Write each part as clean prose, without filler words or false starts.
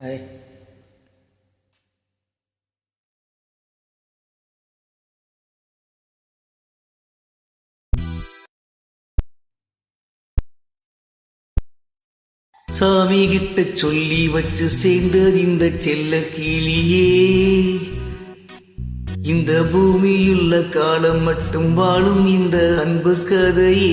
Hey. சாமி கிட்ட சொல்லி வச்சு சேர்ந்தது இந்த செல்ல கிளியே, இந்த பூமியுள்ள காலம் மட்டும் வாழும் இந்த அன்பு கதையே.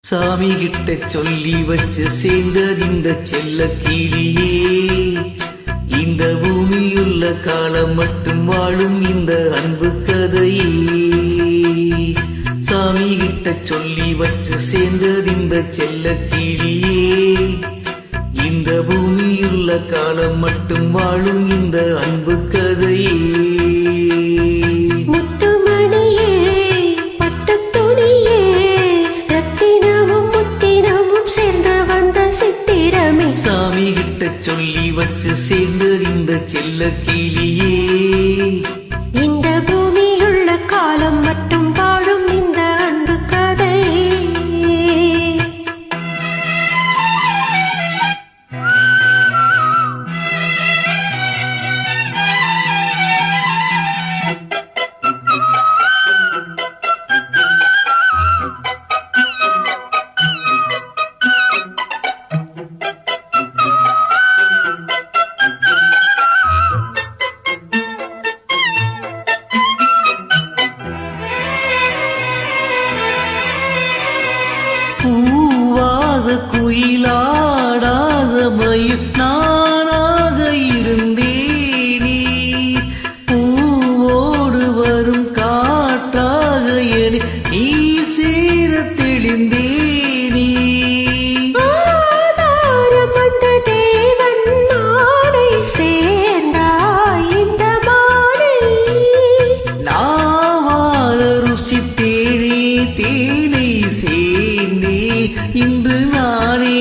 சாமி கிட்ட சொல்லி வச்சு சேர்ந்தது இந்த செல்ல கிளியே, இந்த பூமியுள்ள காலம் மட்டும் வாழும் இந்த அன்பு கதையே. சாமி கிட்ட சொல்லி வச்சு சேர்ந்தது இந்த செல்ல கிளியே, இந்த பூமியுள்ள காலம் மட்டும் வாழும் இந்த அன்பு கதையே. சாமி கிட்ட சொல்லி வச்சு சேர்ந்தது இந்த செல்ல கிளியே, இந்த பூமியுள்ள காலம் மட்டும் வாழும் இந்த அன்பு கதை. பூவாத குயிலாடாத மயில் நானாக இருந்தேனே, பூவோடு வரும் காற்றாக என நீ சேர தெளிந்தேனே. நாவால ருசித்தேனே தேனை சேர்ந்தே இன்று நானே.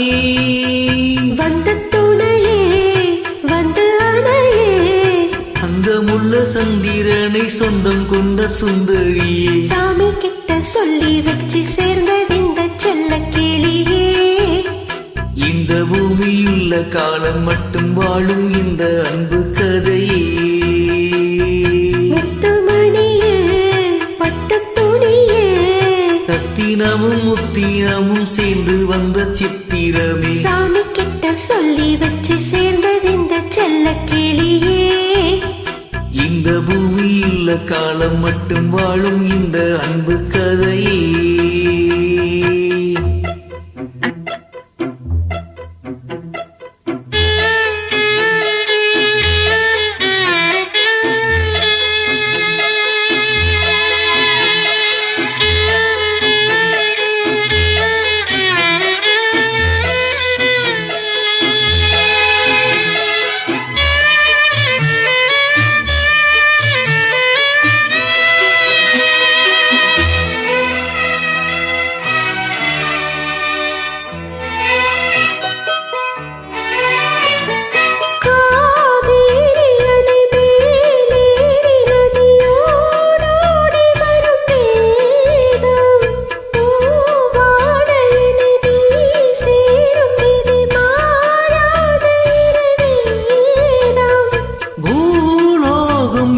வந்த துணையே வந்து அணையே, அந்த முள்ள சந்திரனை சொந்தம் கொண்ட சுந்தரியே. சாமி கிட்ட சொல்லி வச்சு சேர்ந்தது இந்த செல்ல கிளியே, இந்த பூமியுள்ள காலம் மட்டும் வாழும் இந்த அன்பு கதையே. ரத்தினமும் முத்தினமும் சேர்ந்து வந்த சித்திரமே. சாமி கிட்ட சொல்லி வச்சு சேர்ந்தது இந்த செல்ல கிளியே, இந்த பூமியுள்ள காலம் மட்டும் வாழும் இந்த அன்பு கதையே.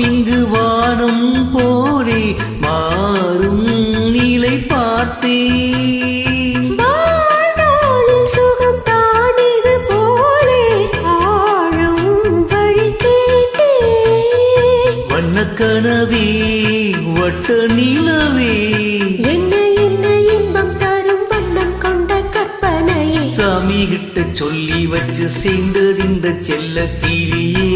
இங்கு வானம் போரே மாறும் நிலை பார்த்தே, சுகம் தானிது போலே ஆழும் வழி கேட்டே. வண்ணக்கனவே வட்ட நிலவே, என்ன என்ன இன்பம் தரும் வண்ணம் கொண்ட கற்பனையே. சாமி கிட்ட சொல்லி வச்சு சேர்ந்தது இந்த செல்ல கிளியே,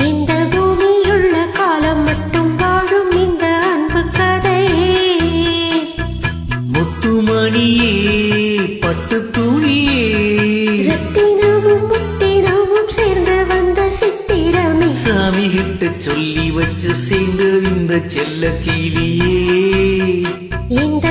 இந்த பூமியுள்ள காலம் மட்டும் வாழும் இந்த அன்பு கதையே. முத்துமணியே பட்டு துணியே, ரத்தினமும் முத்தினமும் சேர்ந்து வந்த சித்திரமே. சாமி கிட்ட சொல்லி வச்சு சேர்ந்தது இந்த செல்ல கிளியே, இந்த